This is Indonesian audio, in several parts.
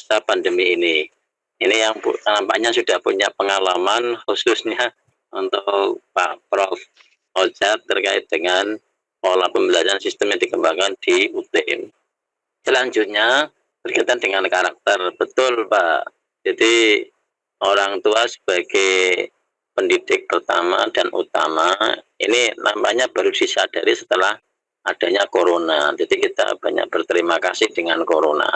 masa pandemi ini. Ini yang nampaknya sudah punya pengalaman khususnya untuk Pak Prof. Ojat terkait dengan pola pembelajaran sistem yang dikembangkan di UTM. Selanjutnya berkaitan dengan karakter. Betul Pak. Jadi orang tua sebagai pendidik pertama dan utama ini nampaknya baru disadari setelah adanya corona. Jadi kita banyak berterima kasih dengan corona.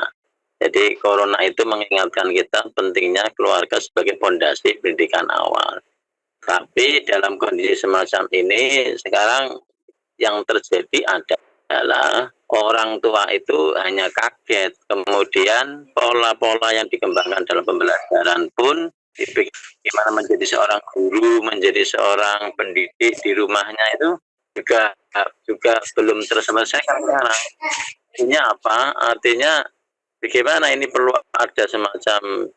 Jadi corona itu mengingatkan kita pentingnya keluarga sebagai fondasi pendidikan awal. Tapi dalam kondisi semacam ini sekarang yang terjadi adalah orang tua itu hanya kaget. Kemudian pola-pola yang dikembangkan dalam pembelajaran pun gimana menjadi seorang guru, menjadi seorang pendidik di rumahnya itu juga belum terselesaikan sekarang. Artinya apa? Artinya bagaimana ini perlu ada semacam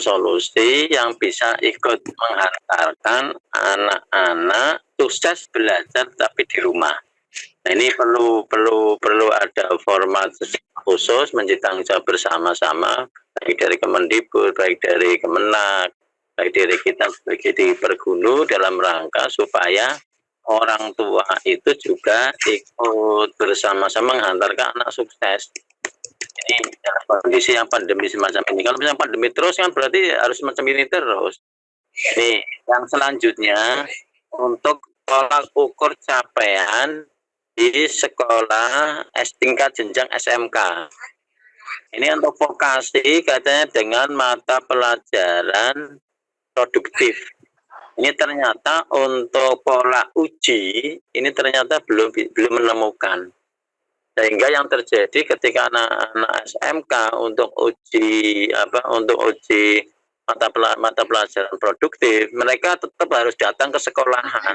solusi yang bisa ikut menghantarkan anak-anak sukses belajar tapi di rumah. Nah, ini perlu ada format khusus menjadi tanggung jawab bersama-sama, baik dari Kemendikbud, baik dari Kemenak, baik dari kita sebagai di Pergunu dalam rangka supaya orang tua itu juga ikut bersama-sama menghantarkan anak sukses. Ini dalam kondisi yang pandemi semacam ini. Kalau misalnya pandemi terus kan berarti harus semacam ini terus. Nih, yang selanjutnya untuk tolak ukur capaian di sekolah tingkat jenjang SMK. Ini untuk vokasi katanya dengan mata pelajaran produktif. Ini ternyata untuk pola uji ini ternyata belum menemukan. Sehingga yang terjadi ketika anak-anak SMK untuk uji mata pelajaran produktif, mereka tetap harus datang ke sekolahan.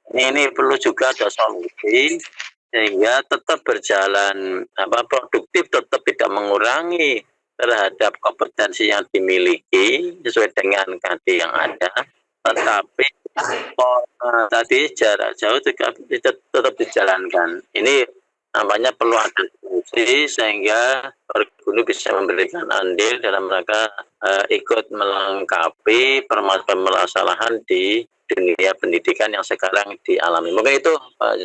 Ini perlu juga ada solusi sehingga tetap berjalan produktif, tetap tidak mengurangi terhadap kompetensi yang dimiliki sesuai dengan KD yang ada, tetapi tadi jarak jauh juga tetap dijalankan. Ini namanya perlu ada solusi sehingga Pergunu bisa memberikan andil dalam rangka ikut melengkapi permasalahan di dunia pendidikan yang sekarang dialami. Mungkin itu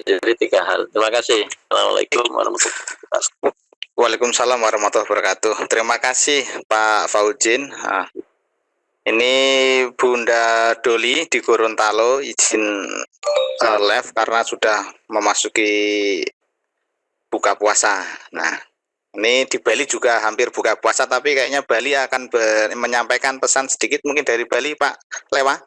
jadi 3 hal. Terima kasih. Assalamualaikum warahmatullahi wabarakatuh. Waalaikumsalam warahmatullahi wabarakatuh. Terima kasih Pak Faujin. Ini Bunda Doli di Gorontalo izin live karena sudah memasuki buka puasa. Nah, ini di Bali juga hampir buka puasa, tapi kayaknya Bali akan menyampaikan pesan sedikit mungkin dari Bali, Pak Lewa.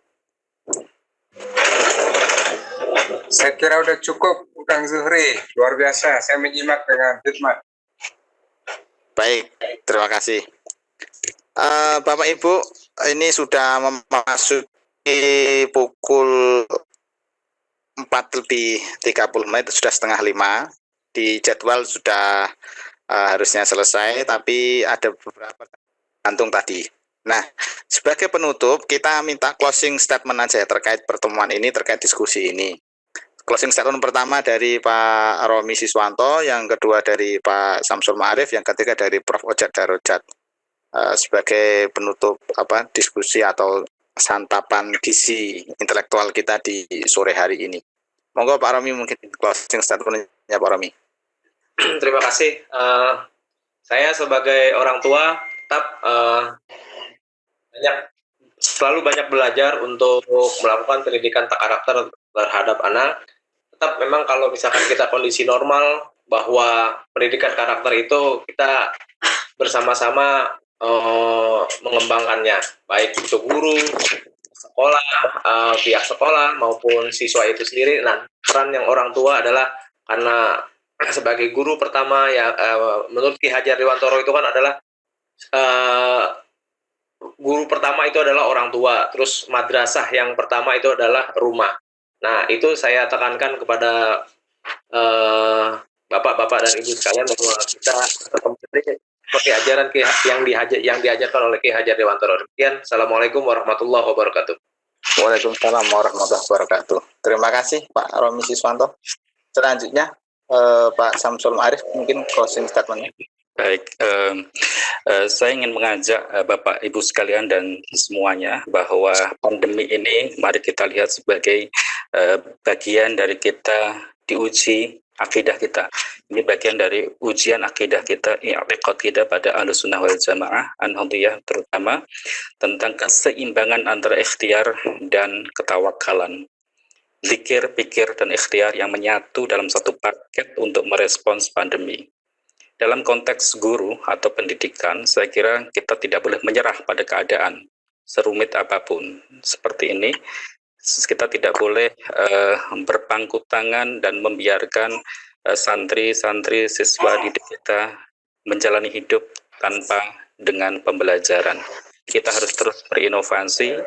Saya kira udah cukup, Kang Zuhri. Luar biasa, saya menyimak dengan hikmat. Baik, terima kasih. Bapak Ibu, ini sudah memasuki pukul 4:30, sudah setengah 5. Di jadwal sudah harusnya selesai, tapi ada beberapa gantung tadi. Nah, sebagai penutup, kita minta closing statement aja terkait pertemuan ini, terkait diskusi ini. Closing statement pertama dari Pak Romi Siswanto, yang kedua dari Pak Samsul Ma'arif, yang ketiga dari Prof. Ojat Darojat. Sebagai penutup diskusi atau santapan gizi intelektual kita di sore hari ini. Monggo Pak Romi mungkin closing statement-nya Pak Romi. Terima kasih. Saya sebagai orang tua tetap selalu banyak belajar untuk melakukan pendidikan karakter terhadap anak. Tetap memang kalau misalkan kita kondisi normal, bahwa pendidikan karakter itu kita bersama-sama mengembangkannya, baik itu guru, sekolah, pihak sekolah maupun siswa itu sendiri. Nah, peran yang orang tua adalah karena sebagai guru pertama ya, menurut Ki Hajar Dewantoro itu kan adalah guru pertama itu adalah orang tua, terus madrasah yang pertama itu adalah rumah. Nah, itu saya tekankan kepada bapak-bapak dan ibu sekalian bahwa kita seperti ajaran yang diajarkan oleh Ki Hajar Dewantoro. Demikian, Assalamualaikum warahmatullahi wabarakatuh. Waalaikumsalam warahmatullahi wabarakatuh. Terima kasih Pak Romi Siswanto. Selanjutnya Pak Samsul Ma'arif mungkin closing statement-nya. Baik, saya ingin mengajak Bapak Ibu sekalian dan semuanya bahwa pandemi ini mari kita lihat sebagai bagian dari kita diuji akidah kita. Ini bagian dari ujian akidah kita, i'tiqad kita pada Ahlussunnah wal Jamaah, An-Nahdliyah terutama, tentang keseimbangan antara ikhtiar dan ketawakalan. Zikir, pikir, dan ikhtiar yang menyatu dalam satu paket untuk merespons pandemi. Dalam konteks guru atau pendidikan, saya kira kita tidak boleh menyerah pada keadaan serumit apapun seperti ini. Kita tidak boleh berpangku tangan dan membiarkan santri-santri siswa didik kita menjalani hidup tanpa dengan pembelajaran. Kita harus terus berinovasi,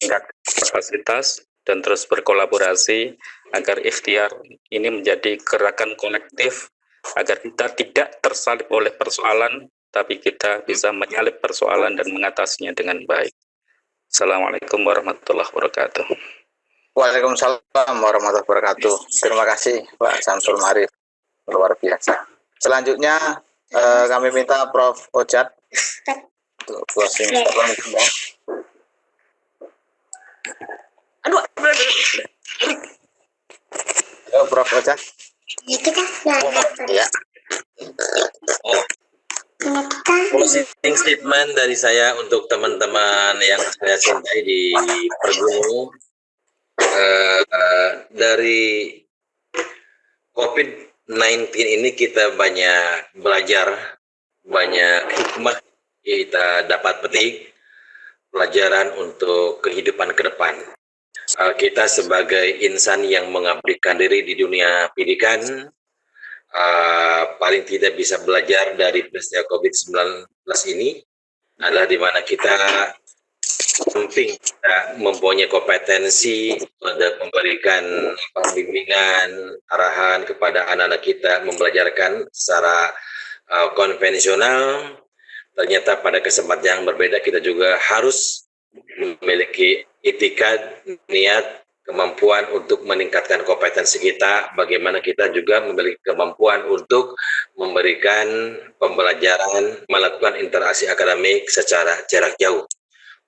tingkat kapasitas, dan terus berkolaborasi agar ikhtiar ini menjadi gerakan kolektif, agar kita tidak tersalib oleh persoalan, tapi kita bisa menyalip persoalan dan mengatasinya dengan baik. Assalamualaikum warahmatullahi wabarakatuh. Waalaikumsalam warahmatullahi wabarakatuh. Terima kasih Pak Samsul Marif, luar biasa. Selanjutnya kami minta Prof. Ojat untuk closing statement. Halo Prof. Ojat. Ya. Closing statement dari saya untuk teman-teman yang saya cintai di Pergunung. Dari COVID-19 ini kita banyak belajar, banyak hikmah kita dapat petik, pelajaran untuk kehidupan ke depan. Kita sebagai insan yang mengabdikan diri di dunia pendidikan, paling tidak bisa belajar dari peristiwa COVID-19 ini adalah di mana kita penting kita mempunyai kompetensi untuk memberikan bimbingan, arahan kepada anak-anak kita, membelajarkan secara konvensional. Ternyata pada kesempatan yang berbeda kita juga harus memiliki itikad, niat, kemampuan untuk meningkatkan kompetensi kita, bagaimana kita juga memiliki kemampuan untuk memberikan pembelajaran, melakukan interaksi akademik secara jarak jauh.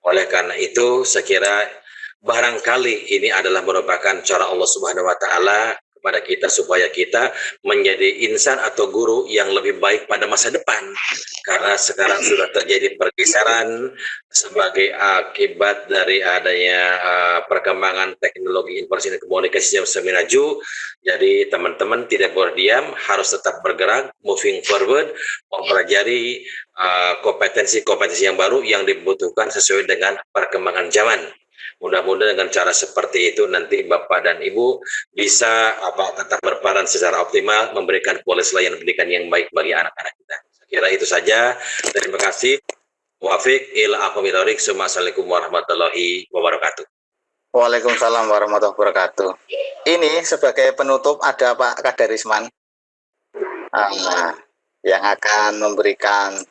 Oleh karena itu, saya kira barangkali ini adalah merupakan cara Allah Subhanahu wa Ta'ala kepada kita supaya kita menjadi insan atau guru yang lebih baik pada masa depan. Karena sekarang sudah terjadi pergeseran sebagai akibat dari adanya perkembangan teknologi informasi dan komunikasi yang semakin maju. Jadi teman-teman tidak boleh diam, harus tetap bergerak, moving forward, mempelajari kompetensi-kompetensi yang baru yang dibutuhkan sesuai dengan perkembangan zaman. Mudah-mudahan dengan cara seperti itu nanti Bapak dan Ibu bisa tetap berperan secara optimal, memberikan kualitas layanan pendidikan yang baik bagi anak-anak kita. Saya kira itu saja. Terima kasih. Muafiq ila aqwamit thoriq. Assalamualaikum warahmatullahi wabarakatuh. Waalaikumsalam warahmatullahi wabarakatuh. Ini sebagai penutup ada Pak Kadarisman yang akan memberikan